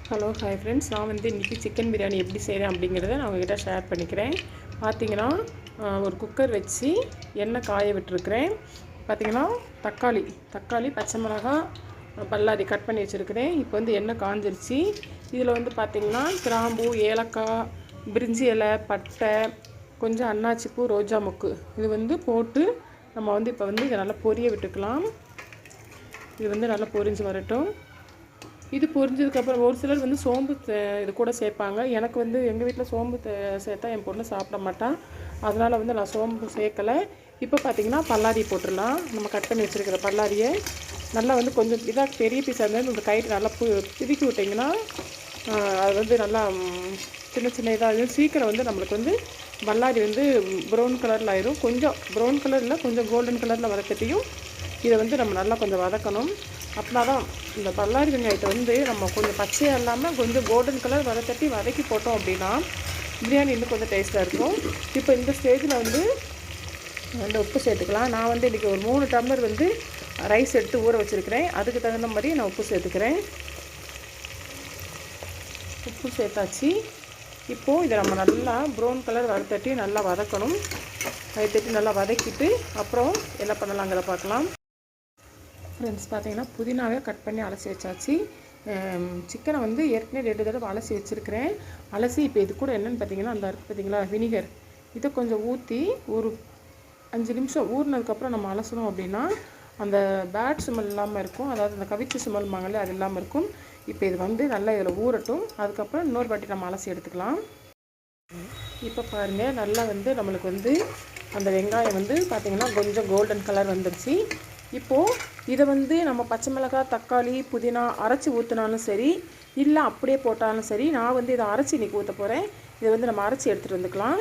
Hello hi friends, நான் வந்து இன்றைக்கி சிக்கன் பிரியாணி எப்படி செய்கிறேன் அப்படிங்கிறத நான் உங்கள்கிட்ட ஷேர் பண்ணிக்கிறேன். பார்த்தீங்கன்னா ஒரு குக்கர் வச்சு எண்ணெய் காய விட்டுருக்குறேன். பார்த்தீங்கன்னா தக்காளி பச்சை மிளகாய் பல்லாரி கட் பண்ணி வச்சுருக்கிறேன். இப்போ வந்து எண்ணெய் காஞ்சிருச்சு. இதில் வந்து பார்த்திங்கன்னா கிராம்பு, ஏலக்காய், பிரிஞ்சி இலை, பட்டை, கொஞ்சம் அன்னாச்சிப்பூ, ரோஜா மொக்கு இது வந்து போட்டு நம்ம வந்து இப்போ வந்து இதை நல்லா பொரிய விட்டுக்கலாம். இது வந்து நல்லா பொரிஞ்சு வரட்டும். இது பொரிஞ்சதுக்கப்புறம் ஒரு சிலர் வந்து சோம்பு இது கூட சேர்ப்பாங்க. எனக்கு வந்து எங்கள் வீட்டில் சோம்பு சேர்த்தா என் பொண்ணு சாப்பிட மாட்டான். அதனால் வந்து நான் சோம்பு சேர்க்கலை. இப்போ பார்த்திங்கன்னா பல்லாரி போட்டுடலாம். நம்ம கட் பண்ணி வச்சுருக்கிற பல்லாரியை நல்லா வந்து கொஞ்சம் இதாக பெரிய பீஸாக இருந்தால் இந்த கைட்டு நல்லா பிதுக்கி விட்டிங்கன்னா அது வந்து நல்லா சின்ன சின்ன இதாக சீக்கிரம் வந்து நம்மளுக்கு வந்து பல்லாரி வந்து ப்ரௌன் கலரில் ஆயிரும். கொஞ்சம் ப்ரௌன் கலரில் கொஞ்சம் கோல்டன் கலரில் வரக்கட்டியும் இதை வந்து நம்ம நல்லா கொஞ்சம் வதக்கணும். அப்படின்னா தான் இந்த பல்லாரி வெங்காயத்தை வந்து நம்ம கொஞ்சம் பச்சையாக இல்லாமல் கொஞ்சம் கோல்டன் கலர் வதக்கட்டி வதக்கி போட்டோம் அப்படின்னா பிரியாணி இன்னும் கொஞ்சம் டேஸ்ட்டாக இருக்கும். இப்போ இந்த ஸ்டேஜில் வந்து உப்பு சேர்த்துக்கலாம். நான் வந்து இன்றைக்கி ஒரு 3 டம்ளர் வந்து ரைஸ் எடுத்து ஊற வச்சுருக்கிறேன். அதுக்கு தகுந்த மாதிரி நான் உப்பு சேர்த்துக்கிறேன். உப்பு சேர்த்தாச்சு. இப்போது இதை நம்ம நல்லா ப்ரௌன் கலர் வறுத்தட்டி நல்லா வதக்கணும். வதக்கட்டி நல்லா வதக்கிட்டு அப்புறம் என்ன பண்ணலாங்கிற பார்க்கலாம். ஃப்ரெண்ட்ஸ், பார்த்தீங்கன்னா புதினாவே கட் பண்ணி அலசி வச்சாச்சு. சிக்கனை வந்து ஏற்கனவே 2 தடவை அலசி வச்சுருக்கிறேன். அலசி இப்போ இது கூட என்னென்னு பார்த்தீங்கன்னா அந்த இருக்குது பார்த்தீங்களா வினிகர், இதை கொஞ்சம் ஊற்றி ஒரு 5 நிமிஷம் ஊறினதுக்கப்புறம் நம்ம அலசணும் அப்படின்னா அந்த பேட் ஸ்மெல் இல்லாமல் இருக்கும். அதாவது அந்த கவிச்சி ஸ்மெல்மாங்கல்ல அது இல்லாமல் இருக்கும். இப்போ இது வந்து நல்லா இதில் ஊறட்டும். அதுக்கப்புறம் இன்னொரு வாட்டி நம்ம அலசி எடுத்துக்கலாம். இப்போ பாருங்கள், நல்லா வந்து நம்மளுக்கு வந்து அந்த வெங்காயம் வந்து பார்த்திங்கன்னா கொஞ்சம் கோல்டன் கலர் வந்துடுச்சு. இப்போது இதை வந்து நம்ம பச்சை மிளகாய், தக்காளி, புதினா அரைச்சி ஊற்றினாலும் சரி, இல்லை அப்படியே போட்டாலும் சரி. நான் வந்து இதை அரைச்சி இன்றைக்கி ஊற்ற போகிறேன். இதை வந்து நம்ம அரைச்சி எடுத்துகிட்டு வந்துக்கலாம்.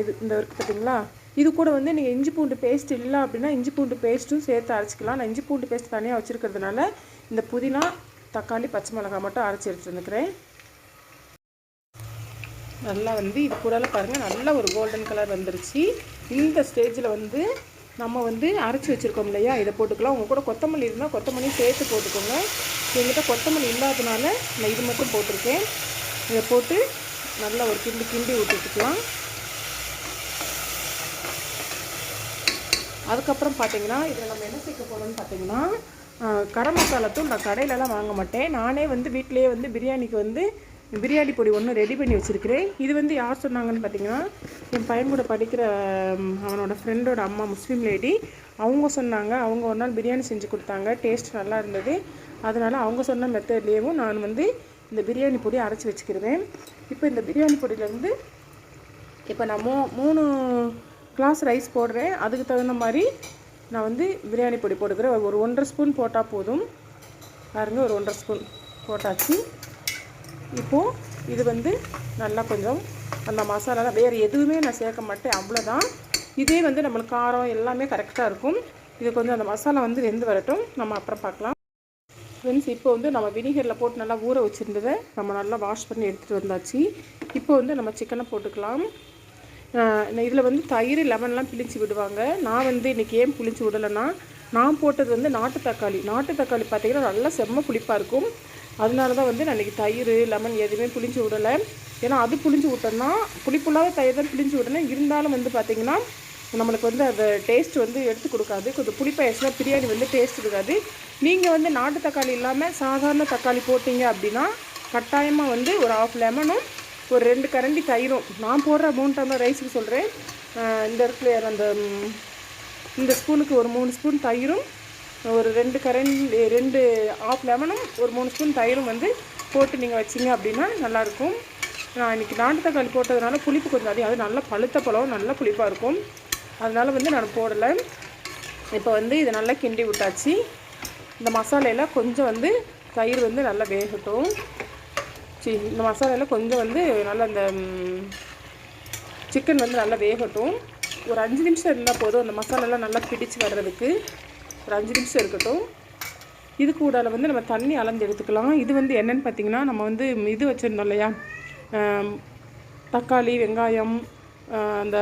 இது இந்த இருக்குது பார்த்திங்களா, இது கூட வந்து நீங்கள் இஞ்சி பூண்டு பேஸ்ட் இல்லை அப்படின்னா இஞ்சி பூண்டு பேஸ்ட்டும் சேர்த்து அரைச்சிக்கலாம். நான் இஞ்சி பூண்டு பேஸ்ட் தனியாக வச்சுருக்கிறதுனால இந்த புதினா, தக்காளி, பச்சை மிளகாய் மட்டும் அரைச்சி எடுத்துகிட்டு வந்துக்கிறேன். நல்லா வந்து இது கூடலாம் பாருங்கள் நல்லா ஒரு கோல்டன் கலர் வந்துருச்சு. இந்த ஸ்டேஜில் வந்து நம்ம வந்து அரைச்சி வச்சுருக்கோம் இல்லையா, இதை போட்டுக்கலாம். உங்கள் கூட கொத்தமல்லி இருந்தால் கொத்தமல்லி சேர்த்து போட்டுக்கோங்க. எங்கிட்ட கொத்தமல்லி இல்லாதனால நான் இது மட்டும் போட்டிருக்கேன். இதை போட்டு நல்லா ஒரு கிண்டி ஊற்றிட்டுக்கலாம். அதுக்கப்புறம் பார்த்திங்கன்னா இதில் நம்ம என்ன சேர்க்க போகிறோம்னு பார்த்திங்கன்னா கரம் மசாலா தூள் நான் கடையிலலாம் வாங்க மாட்டேன். நானே வந்து வீட்டிலேயே வந்து பிரியாணிக்கு வந்து பிரியாணி பொடி ஒன்று ரெடி பண்ணி வச்சுருக்கிறேன். இது வந்து யார் சொன்னாங்கன்னு பார்த்தீங்கன்னா என் பையன் கூட படிக்கிற அவனோட ஃப்ரெண்டோட அம்மா முஸ்லீம் லேடி, அவங்க சொன்னாங்க. அவங்க ஒரு நாள் பிரியாணி செஞ்சு கொடுத்தாங்க. டேஸ்ட் நல்லா இருந்தது. அதனால் அவங்க சொன்ன மெத்தட்லேயும் நான் வந்து இந்த பிரியாணி பொடி அரைச்சி வச்சுக்கிடுவேன். இப்போ இந்த பிரியாணி பொடியிலேருந்து இப்போ நான் 3 கிளாஸ் ரைஸ் போடுறேன். அதுக்கு தகுந்த மாதிரி நான் வந்து பிரியாணி பொடி போட்டுக்கிறேன். ஒரு 1.5 ஸ்பூன் போட்டால் போதும். பாருங்கள், ஒரு 1.5 ஸ்பூன் போட்டாச்சு. இப்போது இது வந்து நல்லா கொஞ்சம் அந்த மசாலா வேறு எதுவுமே நான் சேர்க்க மாட்டேன், அவ்வளோதான். இதே வந்து நம்மளுக்கு காரம் எல்லாமே கரெக்டாக இருக்கும். இது கொஞ்சம் அந்த மசாலா வந்து வெந்து வரட்டும், நம்ம அப்புறம் பார்க்கலாம். ஃப்ரெண்ட்ஸ், இப்போ வந்து நம்ம வினிகரில் போட்டு நல்லா ஊற வச்சுருந்ததை நம்ம நல்லா வாஷ் பண்ணி எடுத்துகிட்டு வந்தாச்சு. இப்போ வந்து நம்ம சிக்கனை போட்டுக்கலாம். இதில் வந்து தயிர், லெமன்லாம் பிழிச்சு விடுவாங்க. நான் வந்து இன்றைக்கி ஏன் பிழிச்சு விடலைன்னா, நான் போட்டது வந்து நாட்டு தக்காளி பார்த்திங்கன்னா நல்லா செம்ம புளிப்பாக இருக்கும். அதனால தான் வந்து நான் இன்றைக்கி தயிர், லெமன் எதுவுமே புளிஞ்சு விடலை. ஏன்னா அது புளிஞ்சு விட்டோம்னா புளிப்புள்ளாத தயிர் தான் பிழிஞ்சு விடணும். இருந்தாலும் வந்து பார்த்திங்கன்னா நம்மளுக்கு வந்து அந்த டேஸ்ட் வந்து எடுத்து கொடுக்காது. கொஞ்சம் புளிப்பாயிடுச்சுன்னா பிரியாணி வந்து டேஸ்ட் இருக்காது. நீங்கள் வந்து நாட்டு தக்காளி இல்லாமல் சாதாரண தக்காளி போட்டிங்க அப்படின்னா கட்டாயமாக வந்து ஒரு 1/2 லெமனும் ஒரு 2 கரண்டி தயிரும், நான் போடுற 3 டம்ளர் ரைஸுக்கு சொல்கிறேன். இந்த இடத்துல அந்த இந்த ஸ்பூனுக்கு ஒரு 3 ஸ்பூன் தயிரும், ஒரு 2 1/2 லெமனும் ஒரு 3 ஸ்பூன் தயிரும் வந்து போட்டு நீங்கள் வச்சிங்க அப்படின்னா நல்லாயிருக்கும். நான் இன்றைக்கி நாட்டு தக்காளி போட்டதுனால புளிப்பு கொஞ்சம் அதிகம், அது நல்லா பழுத்த பழம் நல்லா புளிப்பாக இருக்கும். அதனால் வந்து நான் போடலை. இப்போ வந்து இதை நல்லா கிண்டி விட்டாச்சு. இந்த மசாலையில் கொஞ்சம் வந்து தயிர் வந்து நல்லா வேகட்டும். இந்த மசாலையில் கொஞ்சம் வந்து நல்லா இந்த சிக்கன் வந்து நல்லா வேகட்டும். ஒரு 5 நிமிஷம் இருந்தால் போதும். அந்த மசாலாலாம் நல்லா பிடிச்சி வர்றதுக்கு ஒரு 5 நிமிஷம் இருக்கட்டும். இது கூட வந்து நம்ம தண்ணி அளந்து எடுத்துக்கலாம். இது வந்து என்னென்னு பார்த்திங்கன்னா நம்ம வந்து இது வச்சுருந்தோம் இல்லையா, தக்காளி, வெங்காயம், அந்த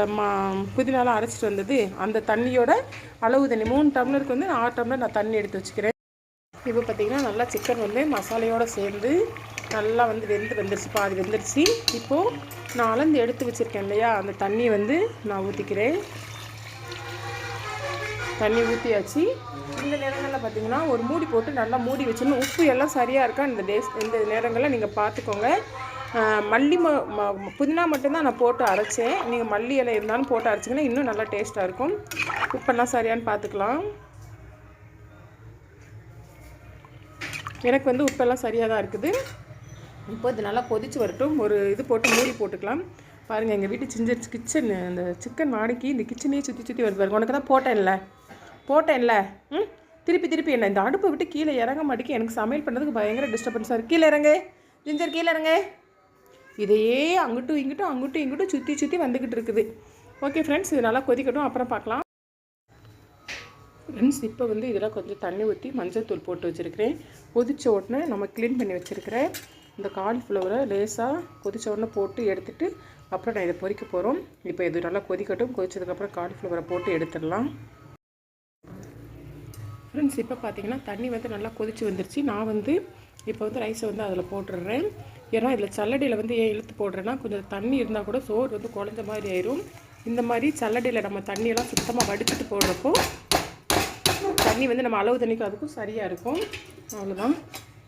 புதினாலாம் அரைச்சிட்டு வந்தது, அந்த தண்ணியோட அளவு தண்ணி 3 டம்ளருக்கு வந்து 6 டம்ளர் நான் தண்ணி எடுத்து வச்சுக்கிறேன். இப்போ பார்த்திங்கன்னா நல்லா சிக்கன் வந்து மசாலையோடு சேர்ந்து நல்லா வந்து வெந்துருச்சு, பாதி வெந்துருச்சு. இப்போது நான் அளந்து எடுத்து வச்சுருக்கேன் இல்லையா, அந்த தண்ணியை வந்து நான் ஊற்றிக்கிறேன். தண்ணி ஊற்றியாச்சு. இந்த நேரங்களில் பார்த்திங்கன்னா ஒரு மூடி போட்டு நல்லா மூடி வச்சிடணும். உப்பு எல்லாம் சரியாக இருக்கா இந்த நேரங்களில் நீங்கள் பார்த்துக்கோங்க. மல்லி புதினா மட்டும்தான் நான் போட்டு அரைச்சேன். நீங்கள் மல்லி இலை இருந்தாலும் போட்டு அரைச்சிங்கன்னா இன்னும் நல்லா டேஸ்ட்டாக இருக்கும். உப்பெல்லாம் சரியானு பார்த்துக்கலாம். எனக்கு வந்து உப்பெல்லாம் சரியாக தான் இருக்குது. இப்போ இது நல்லா கொதிச்சு வரட்டும். ஒரு இது போட்டு மூடி போட்டுக்கலாம். பாருங்கள், எங்கள் வீட்டு கிச்சன் இந்த சிக்கன் வாடகைக்கு இந்த கிச்சனையே சுற்றி வருது பாருங்கள். உனக்கு தான் போட்டேன்ல திருப்பி என்ன இந்த அடுப்பை விட்டு கீழே இறங்க மாட்டேங்க. எனக்கு சமையல் பண்ணுறதுக்கு பயங்கர டிஸ்டர்பன்ஸாக இருக்குது. கீழே இறங்கு ஜிஞ்சர், கீழே இறங்கு. இதையே அங்கிட்டும் இங்கிட்டும் சுற்றி வந்துக்கிட்டு இருக்குது. ஓகே ஃப்ரெண்ட்ஸ், இது நல்லா கொதிக்கட்டும், அப்புறம் பார்க்கலாம். ஃப்ரெண்ட்ஸ், இப்போ வந்து இதெல்லாம் கொஞ்சம் தண்ணி ஊற்றி மஞ்சள் தூள் போட்டு வச்சுருக்கிறேன். கொதித்த உடனே நம்ம க்ளீன் பண்ணி வச்சுருக்கிறேன் இந்த காலிஃப்ளவரை லேசாக கொதித்த உடனே போட்டு எடுத்துகிட்டு அப்புறம் நான் இதை பொரிக்க போகிறோம். இப்போ இது நல்லா கொதிக்கட்டும். கொதிச்சதுக்கப்புறம் காலிஃப்ளவரை போட்டு எடுத்துடலாம். ஃப்ரெண்ட்ஸ், இப்போ பார்த்தீங்கன்னா தண்ணி வந்து நல்லா கொதித்து வந்துருச்சு. நான் வந்து இப்போ வந்து ரைஸை வந்து அதில் போட்டுடுறேன். ஏன்னா இதில் சல்லடியில் வந்து ஏன் இழுத்து போடுறேன்னா, கொஞ்சம் தண்ணி இருந்தால் கூட சோறு வந்து குழஞ்ச மாதிரி ஆயிரும். இந்த மாதிரி சல்லடியில் நம்ம தண்ணியெல்லாம் சுத்தமாக வடிச்சிட்டு போடுறப்போ தண்ணி வந்து நம்ம அளவு தண்ணிக்கு அதுக்கும் சரியாக இருக்கும். அவ்வளோதான்.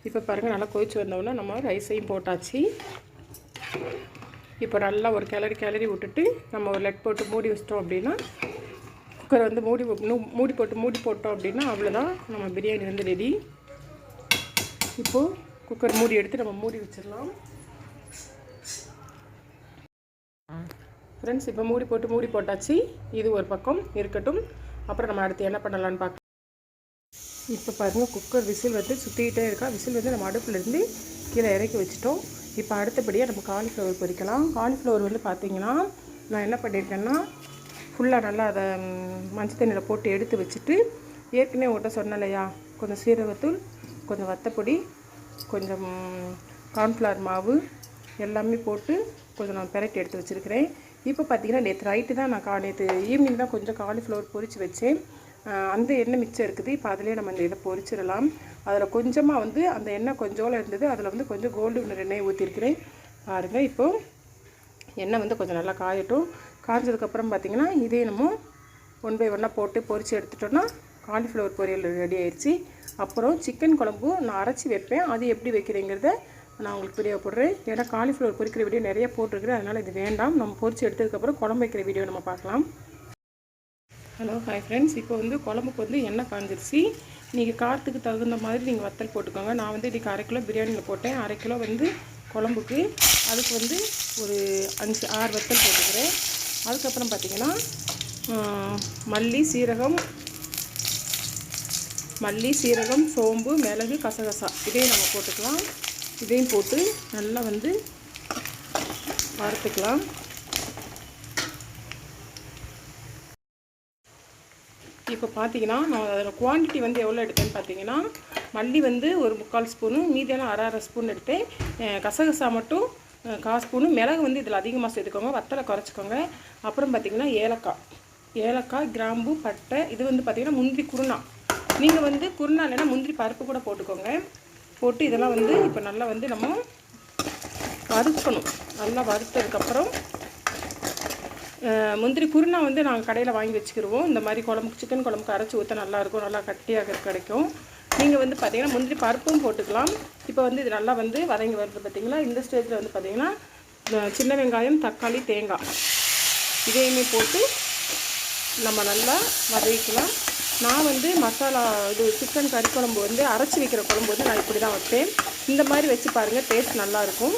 இப்போ பாருங்கள், நல்லா கொதிச்சு வந்தோடனே நம்ம ரைஸையும் போட்டாச்சு. இப்போ நல்லா ஒரு கிளறி விட்டுட்டு நம்ம ஒரு லெட் போட்டு மூடி வச்சிட்டோம் அப்படின்னா, குக்கரை வந்து மூடி போட்டோம் அப்படின்னா அவ்வளோதான், நம்ம பிரியாணி வந்து ரெடி. இப்போது குக்கர் மூடி எடுத்து நம்ம மூடி வச்சிடலாம். ஃப்ரெண்ட்ஸ், இப்போ மூடி போட்டாச்சு. இது ஒரு பக்கம் இருக்கட்டும். அப்புறம் நம்ம அடுத்து என்ன பண்ணலான்னு பார்க்கலாம். இப்போ பாருங்கள், குக்கர் விசில் வந்து சுற்றிக்கிட்டே இருக்கா. விசில் வந்து நம்ம அடுப்புலேருந்து கீழே இறக்கி வச்சுட்டோம். இப்போ அடுத்தபடியாக நம்ம காலிஃப்ளவர் பொரிக்கலாம். காலிஃப்ளவர் வந்து பார்த்திங்கன்னா நான் என்ன பண்ணியிருக்கேன்னா, ஃபுல்லாக நல்லா அதை மஞ்சள் தண்ணியில் போட்டு எடுத்து வச்சுட்டு, ஏற்கனவே உங்கள்கிட்ட சொன்னேன் இல்லையா, கொஞ்சம் சீரகத்தூள், கொஞ்சம் வத்தப்பொடி, கொஞ்சம் கார்ன்ஃப்ளவர் மாவு எல்லாமே போட்டு கொஞ்சம் நான் பெரட்டி எடுத்து வச்சுருக்கிறேன். இப்போ பார்த்திங்கன்னா நேற்று ஈவினிங் தான் கொஞ்சம் காலிஃப்ளவர் பொரித்து வச்சேன். அந்த எண்ணெய் மிச்சம் இருக்குது. இப்போ அதிலே நம்ம இந்த இதை பொரிச்சிடலாம். அதில் கொஞ்சமாக வந்து அந்த எண்ணெய் கொஞ்சோളം இருந்தது. அதில் வந்து கொஞ்சம் கோல்டு வின்னர் எண்ணெய் ஊற்றிருக்கிறேன். பாருங்கள், இப்போது எண்ணெய் வந்து கொஞ்சம் நல்லா காயட்டும். காய்ஞ்சதுக்கப்புறம் பார்த்திங்கன்னா இதே நம்ம 1 by 1 போட்டு பொரித்து எடுத்துட்டோன்னா காலிஃப்ளவர் பொரியல் ரெடி ஆயிடுச்சு. அப்புறம் சிக்கன் குழம்பு நான் அரைச்சி வைப்பேன். அது எப்படி வைக்கிறேங்கிறத நான் உங்களுக்கு வீடியோ போடுறேன். ஏன்னா காலிஃப்ளவர் பொரிக்கிற வீடியோ நிறைய போட்டிருக்கிறேன். அதனால் இது வேண்டாம். நம்ம பொரித்து எடுத்ததுக்கப்புறம் குழம்பு வைக்கிற வீடியோ நம்ம பார்க்கலாம். Hello, hi friends. இப்போ வந்து குழம்புக்கு வந்து எண்ணெய் காஞ்சிருச்சு. நீங்கள் காரத்துக்கு தகுந்த மாதிரி நீங்கள் வத்தல் போட்டுக்கோங்க. நான் வந்து இன்றைக்கி 1/2 கிலோ பிரியாணியில் போட்டேன். 1/2 கிலோ வந்து குழம்புக்கு. அதுக்கு வந்து ஒரு 5-6 வத்தல் போட்டுக்கிறேன். அதுக்கப்புறம் பார்த்திங்கன்னா மல்லி, சீரகம், சோம்பு, மிளகு, கசகசா இதையும் நம்ம போட்டுக்கலாம். இதையும் போட்டு நல்லா வந்து வறுத்துக்கலாம். இப்போ பார்த்தீங்கன்னா நான் அதில் குவான்டிட்டி வந்து எவ்வளோ எடுத்தேன்னு பார்த்தீங்கன்னா, மல்லி வந்து ஒரு 3/4 ஸ்பூனு, மீதியெல்லாம் 1/2 ஸ்பூன் எடுத்தேன். கசகசா மட்டும் 1/4 ஸ்பூனு. மிளகு வந்து இதில் அதிகமாக சேர்த்துக்கோங்க, வத்தலை குறைச்சிக்கோங்க. அப்புறம் பார்த்திங்கன்னா ஏலக்காய், கிராம்பு, பட்டை. இது வந்து பார்த்திங்கன்னா முந்திரி குருணா. நீங்கள் வந்து குருணா இல்லைன்னா முந்திரி பருப்பு கூட போட்டுக்கோங்க. போட்டு இதெல்லாம் வந்து இப்போ நல்லா வந்து நம்ம வறுக்கணும். நல்லா வறுத்ததுக்கப்புறம் முந்திரி குருணா வந்து நாங்கள் கடையில் வாங்கி வச்சுக்கிடுவோம். இந்த மாதிரி சிக்கன் குழம்புக்கு அரைச்சி ஊற்ற நல்லாயிருக்கும், நல்லா கட்டியாக கிடைக்கும். நீங்கள் வந்து பார்த்திங்கன்னா முந்திரி பருப்பும் போட்டுக்கலாம். இப்போ வந்து இது நல்லா வந்து வதங்கி வருது பார்த்திங்களா. இந்த ஸ்டேஜில் வந்து பார்த்திங்கன்னா சின்ன வெங்காயம், தக்காளி, தேங்காய் இதையுமே போட்டு நம்ம நல்லா வதக்கிக்கலாம். நான் வந்து மசாலா சிக்கன் கறி குழம்பு வந்து அரைச்சி வைக்கிற குழம்பு வந்து நான் இப்படி தான் வைப்பேன். இந்த மாதிரி வச்சு பாருங்கள், டேஸ்ட் நல்லாயிருக்கும்.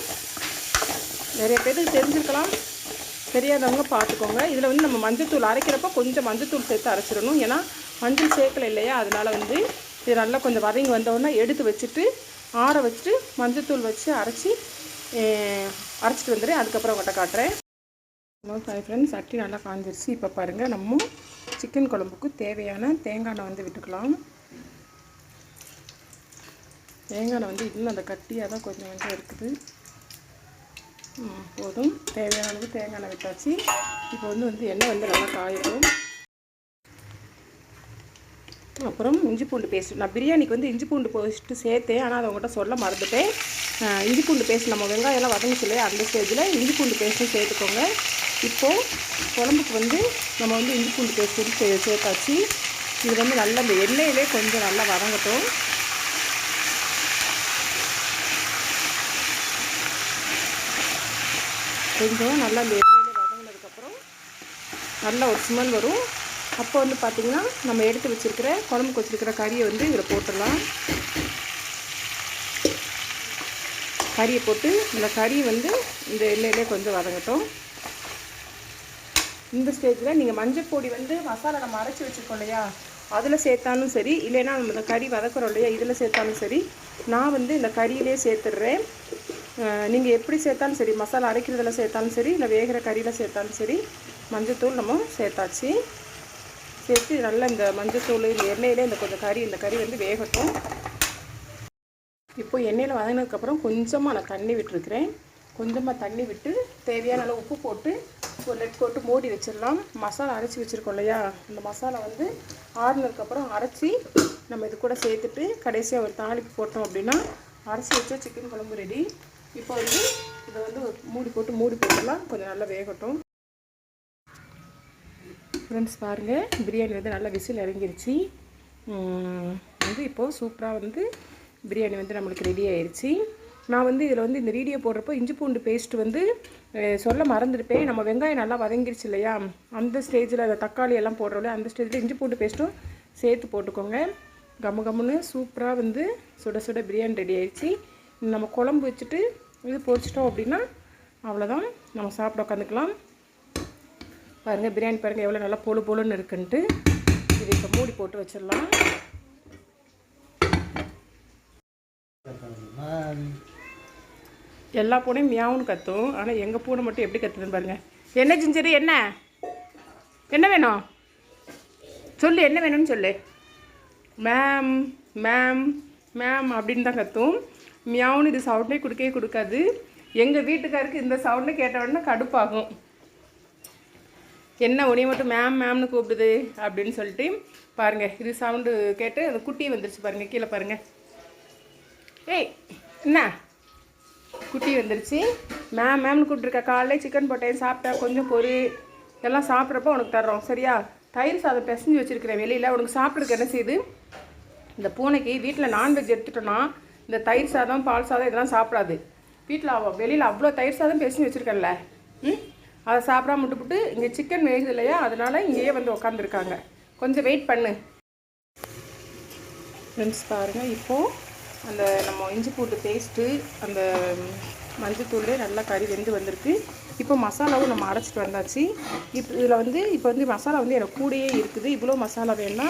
நிறைய பேருக்கு தெரிஞ்சிருக்கலாம், தெரியாதவங்க பார்த்துக்கோங்க. இதில் வந்து நம்ம மஞ்சத்தூள் அரைக்கிறப்போ கொஞ்சம் மஞ்சத்தூள் சேர்த்து அரைச்சிடணும். ஏன்னா மஞ்சள் சேர்க்கலை இல்லையா, அதனால் வந்து இது நல்லா கொஞ்சம் வதங்கி வந்தோடனே எடுத்து வச்சுட்டு ஆற வச்சுட்டு மஞ்சத்தூள் வச்சு அரைச்சிட்டு வந்துடுறேன். அதுக்கப்புறம் உங்கள்கிட்ட காட்டுறேன். ஹாய் ஃப்ரெண்ட்ஸ், சட்டி நல்லா காஞ்சிருச்சு. இப்போ பாருங்கள், நம்ம சிக்கன் குழம்புக்கு தேவையான தேங்காய் எண்ணெய் வந்து விட்டுக்கலாம். தேங்காய் எண்ணெய் வந்து இன்னும் அந்த கட்டியாக தான் கொஞ்சம் இருக்குது. போதும். தேவையான அளவு தேங்காய் எண்ணெய் விட்டாச்சு. இப்போ வந்து எண்ணெய் வந்து நல்லா காயிடும். அப்புறம் இஞ்சி பூண்டு பேஸ்ட். நான் பிரியாணிக்கு வந்து இஞ்சி பூண்டு பேஸ்ட்டு சேர்த்தேன், ஆனால் அதை உங்கள்கிட்ட சொல்ல மறந்துட்டேன். இஞ்சி பூண்டு பேஸ்ட் நம்ம வெங்காயம்லாம் வதங்கிச்சு இல்லையா, அந்த ஸ்டேஜில் இஞ்சி பூண்டு பேஸ்ட்டும் சேர்த்துக்கோங்க. இப்போது குழம்புக்கு வந்து நம்ம வந்து இஞ்சி பூண்டு பேஸ்ட் வந்து சேர்த்தாச்சு. இது வந்து நல்லா இந்த எண்ணெயிலே கொஞ்சம் நல்லா வதங்கட்டும். கொஞ்சம் நல்லா இந்த எண்ணெயிலே வதங்கினதுக்கப்புறம் நல்ல ஒரு ஸ்மெல் வரும். அப்போ வந்து பார்த்திங்கன்னா நம்ம எடுத்து வச்சுருக்கிற குழம்புக்கு வச்சுருக்கிற கறியை வந்து இதில் போட்டுடலாம். கறியை போட்டு இந்த கறி வந்து இந்த எண்ணெயிலே கொஞ்சம் வதங்கட்டும். இந்த ஸ்டேஜில் நீங்கள் மஞ்சள் பொடி வந்து மசாலா நம்ம அரைச்சி வச்சுருக்கோம் இல்லையா, அதில் சேர்த்தாலும் சரி, இல்லைன்னா நம்ம இந்த கறி வதக்குறோம் இல்லையா, இதில் சேர்த்தாலும் சரி. நான் வந்து இந்த கறியிலே சேர்த்துடுறேன். நீங்கள் எப்படி சேர்த்தாலும் சரி, மசாலா அரைக்கிறதுல சேர்த்தாலும் சரி, இல்லை வேகிற கறியில் சேர்த்தாலும் சரி, மஞ்சத்தூள் நம்ம சேர்த்தாச்சு. சேர்த்து நல்லா இந்த மஞ்சத்தூள் இந்த எண்ணெயிலே இந்த கொஞ்சம் இந்த கறி வந்து வேகட்டும். இப்போ எண்ணெயில் வதங்கினதுக்கப்புறம் கொஞ்சமாக நான் தண்ணி விட்டுருக்கிறேன். கொஞ்சமாக தண்ணி விட்டு தேவையான அளவு உப்பு போட்டு ஒரு லெட் போட்டு மூடி வச்சிடலாம். மசாலா அரைச்சி வச்சுருக்கோம் இல்லையா, அந்த மசாலா வந்து ஆறுனதுக்கப்புறம் அரைச்சி நம்ம இது கூட சேர்த்துட்டு கடைசியாக ஒரு தாளிப்பு போட்டோம் அப்படின்னா அரைச்சி வச்சா சிக்கன் குழம்பு ரெடி. இப்போ வந்து இதை வந்து மூடி போட்டுடலாம். கொஞ்சம் நல்லா வேகட்டும். ஃப்ரெண்ட்ஸ் பாருங்கள், பிரியாணி வந்து நல்லா விசில் இறங்கிருச்சு. வந்து இப்போது சூப்பராக வந்து பிரியாணி வந்து நம்மளுக்கு ரெடி ஆயிடுச்சு. நான் வந்து இதில் வந்து இந்த வீடியோ போடுறப்போ இஞ்சி பூண்டு பேஸ்ட்டு வந்து சொல்ல மறந்துருப்பேன். நம்ம வெங்காயம் நல்லா வதங்கிருச்சு இல்லையா, அந்த ஸ்டேஜில் அந்த தக்காளி எல்லாம் போடுறோம்ல, அந்த ஸ்டேஜில் இஞ்சி பூண்டு பேஸ்ட்டும் சேர்த்து போட்டுக்கோங்க. கம்முன்னு சூப்பராக வந்து சுட சுட பிரியாணி ரெடி ஆயிடுச்சு. நம்ம குழம்பு வச்சுட்டு இது பொரிச்சிட்டோம் அப்படின்னா அவ்வளோதான், நம்ம சாப்பிட உட்காந்துக்கலாம். பாருங்கள் பிரியாணி பாருங்கள் எவ்வளோ நல்லா பொழுன்னு இருக்குன்ட்டு. இது இப்போ மூடி போட்டு வச்சிடலாம். எல்லா பூனையும் மியாவுன்னு கத்தும், ஆனால் எங்கள் பூனை மட்டும் எப்படி கத்துதுன்னு பாருங்கள். என்ன ஜிஞ்சரு, என்ன வேணும் சொல்லு, என்ன வேணும்னு சொல்லு. மேம் மேம் மேம் அப்படின்னு தான் கத்தும். மியாவுன்னு இது சவுண்டே கொடுக்காது. எங்கள் வீட்டுக்காருக்கு இந்த சவுண்டை கேட்ட உடனே கடுப்பாகும். என்ன உனியை மட்டும் மேம் மேம்னு கூப்பிடுது அப்படின்னு சொல்லிட்டு பாருங்கள். இது சவுண்டு கேட்டு அந்த குட்டி வந்துருச்சு பாருங்கள், கீழே பாருங்கள். ஏய் என்ன குட்டி வந்துருச்சு. மேம்னு கூப்பிட்ருக்கா. காலையில சிக்கன் போட்டேன், சாப்பிட்டா கொஞ்சம் பொரி எல்லாம் சாப்பிட்றப்போ உனக்கு தர்றோம் சரியா. தயிர் சாதம் பிசைஞ்சு வச்சுருக்கிறேன் வெளியில், உனக்கு சாப்பிட்றதுக்கு என்ன செய்யுது. இந்த பூனைக்கு வீட்டில் நான்வெஜ் எடுத்துட்டோன்னா இந்த தயிர் சாதம் பால் சாதம் இதெல்லாம் சாப்பிடாது. வீட்டில் வெளியில் அவ்வளோ தயிர் சாதம் பிசைஞ்சு வச்சுருக்கேன்ல, அதை சாப்பிடாம விட்டுப்புட்டு இங்கே சிக்கன் வேகுது இல்லையா, அதனால் இங்கேயே வந்து உக்காந்துருக்காங்க. கொஞ்சம் வெயிட் பண்ணு. ஃப்ரெண்ட்ஸ் பாருங்கள், இப்போது அந்த நம்ம இஞ்சி பூண்டு பேஸ்ட்டு அந்த மஞ்சத்தூள் நல்லா கறி வெந்து வந்திருக்கு. இப்போ மசாலாவும் நம்ம அரைச்சிட்டு வந்தாச்சு. இதில் வந்து இப்போ வந்து மசாலா வந்து எனக்கு கூடயே இருக்குது. இவ்வளோ மசாலா வேணும்னா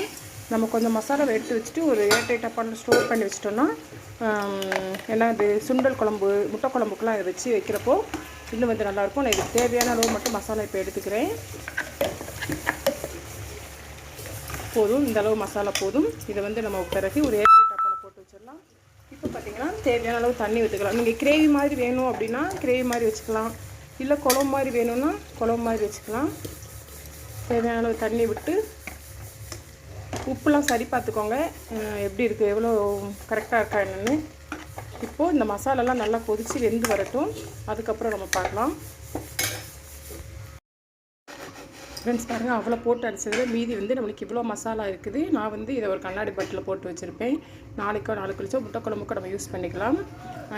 நம்ம கொஞ்சம் மசாலாவை எடுத்து வச்சுட்டு ஒரு ஏர்டைட் டப்பாவில் ஸ்டோர் பண்ணி வச்சிட்டோன்னா ஏன்னா இது சுண்டல் குழம்பு முட்டை குழம்புக்கெலாம் இதை வச்சு வைக்கிறப்போ இன்னும் வந்து நல்லாயிருக்கும். நான் இதுக்கு தேவையான அளவு மட்டும் மசாலா இப்போ எடுத்துக்கிறேன். போதும், இந்த அளவு மசாலா போதும். இதை வந்து நம்ம பிறகு ஒரு ஏர்டைட் டப்பாவில் போட்டு வச்சிடலாம். இப்போ பார்த்திங்கன்னா தேவையான அளவு தண்ணி ஊற்றிக்கலாம். நீங்கள் கிரேவி மாதிரி வேணும் அப்படின்னா கிரேவி மாதிரி வச்சுக்கலாம், இல்லை குழம்பு மாதிரி வேணும்னா குழம்பு மாதிரி வச்சுக்கலாம். தேவையான அளவு தண்ணி விட்டு உப்புலாம் சரி பார்த்துக்கோங்க, எப்படி இருக்குது எவ்வளோ கரெக்டாக இருக்கா என்னென்னு. இப்போது இந்த மசாலாலாம் நல்லா கொதித்து வெந்து வரட்டும், அதுக்கப்புறம் நம்ம பார்க்கலாம். ஃப்ரெண்ட்ஸ் பாருங்கள், அவ்வளோ போட்டு அடிச்சது மீதி வந்து நம்மளுக்கு இவ்வளோ மசாலா இருக்குது. நான் வந்து இதை ஒரு கண்ணாடி பட்டில் போட்டு வச்சுருப்பேன். நாளைக்கு கழிச்சோ முட்டை குழம்புக்கு நம்ம யூஸ் பண்ணிக்கலாம்.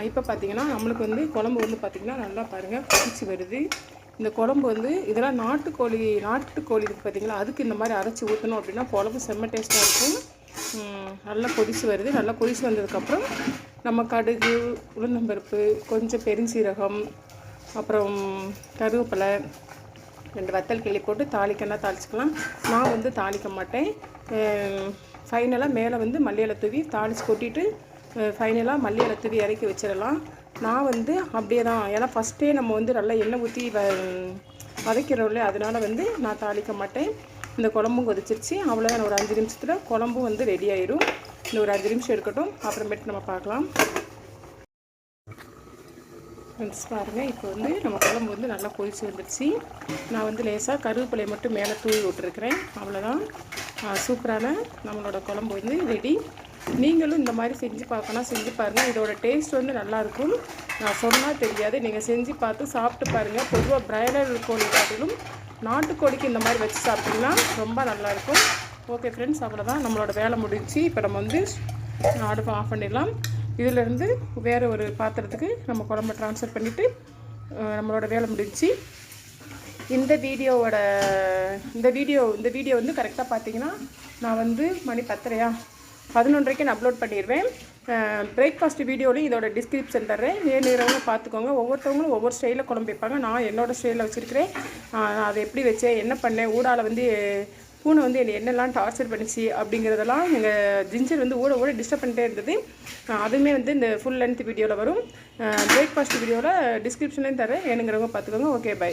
இப்போ பார்த்திங்கன்னா நம்மளுக்கு வந்து குழம்பு வந்து பார்த்திங்கன்னா நல்லா பாருங்கள் கொதிச்சு வருது. இந்த குழம்பு வந்து இதெல்லாம் நாட்டுக்கோழி இதுக்கு பார்த்திங்களா, அதுக்கு இந்த மாதிரி அரைச்சி ஊற்றணும் அப்படின்னா குழம்பு செம்ம டேஸ்ட்டாக இருக்கும். நல்லா கொதிச்சு வருது. நல்லா கொதிச்சு வந்ததுக்கப்புறம் நம்ம கடுகு, உளுந்தம்பருப்பு, கொஞ்சம் பெருஞ்சீரகம், அப்புறம் கருவேப்பிலை, 2 வத்தல் கிள்ளி போட்டு தாளிக்கன்னா தாளிச்சிக்கலாம். நான் வந்து தாளிக்க மாட்டேன். ஃபைனலாக மேலே வந்து மல்லி இலை தூவி தாளித்து கொட்டிட்டு ஃபைனலாக மல்லி இலை தூவி இறக்கி வச்சிடலாம். நான் வந்து அப்படியே தான், ஏன்னா ஃபஸ்ட்டே நம்ம வந்து நல்லா எண்ணெய் ஊற்றி வதக்கிறோம்ல, அதனால் வந்து நான் தாளிக்க மாட்டேன். இந்த குழம்பும் கொதிச்சிருச்சு, அவ்வளோதான். ஒரு 5 நிமிஷத்தில் குழம்பும் வந்து ரெடி ஆயிடும். இன்னும் ஒரு 5 நிமிஷம் இருக்கட்டும், அப்புறமேட்டு நம்ம பார்க்கலாம். ஃப்ரெண்ட்ஸ் பாருங்கள், இப்போ வந்து நம்ம குழம்பு வந்து நல்லா கொதிச்சு வந்துடுச்சு. நான் வந்து லேசாக கருவேப்பிலையை மட்டும் மேலே தூவி விட்டுருக்குறேன். அவ்வளோதான், சூப்பரான நம்மளோட குழம்பு வந்து ரெடி. நீங்களும் இந்த மாதிரி செஞ்சு பார்க்கணும், செஞ்சு பாருங்கள். இதோட டேஸ்ட் வந்து நல்லாயிருக்கும். நான் சொன்னால் தெரியாது, நீங்கள் செஞ்சு பார்த்து சாப்பிட்டு பாருங்கள். பொதுவாக பிராய்லர் கோழி காட்டிலும் நாட்டுக்கோழிக்கு இந்த மாதிரி வச்சு சாப்பிட்டிங்கன்னா ரொம்ப நல்லாயிருக்கும். ஓகே ஃப்ரெண்ட்ஸ், அவ்வளோதான், நம்மளோட வேலை முடிஞ்சு. இப்போ நம்ம வந்து அடுப்பை ஆஃப் பண்ணிடலாம். இதிலேருந்து வேறு ஒரு பாத்திரத்துக்கு நம்ம குழம்பு ட்ரான்ஸ்ஃபர் பண்ணிவிட்டு நம்மளோட வேலை முடிஞ்சு. இந்த வீடியோ வந்து கரெக்டாக பார்த்தீங்கன்னா நான் வந்து மணி 10:30 நான் அப்லோட் பண்ணிடுவேன். பிரேக்ஃபாஸ்ட் வீடியோலையும் இதோட டிஸ்கிரிப்ஷன் தர்றேன், வேணுங்கிறவங்க பார்த்துக்கோங்க. ஒவ்வொருத்தவங்களும் ஒவ்வொரு ஸ்டைலில் குழம்பு வைப்பாங்க. நான் என்னோடய ஸ்டைலில் வச்சுருக்கிறேன். நான் அதை எப்படி வச்சேன், என்ன பண்ணேன், ஊடால வந்து பூனை வந்து என்னெல்லாம் டார்ச்சர் பண்ணிச்சு அப்படிங்கிறதெல்லாம் எங்கள் ஜிஞ்சர் வந்து ஊட டிஸ்டர்ப் பண்ணிட்டே இருந்தது. அதுவுமே வந்து இந்த ஃபுல் லென்த் வீடியோவில் வரும். பிரேக்ஃபாஸ்ட் வீடியோவில் டிஸ்கிரிப்ஷன்லேயும் தரேன், வேணுங்கிறவங்க பார்த்துக்கோங்க. Okay, by.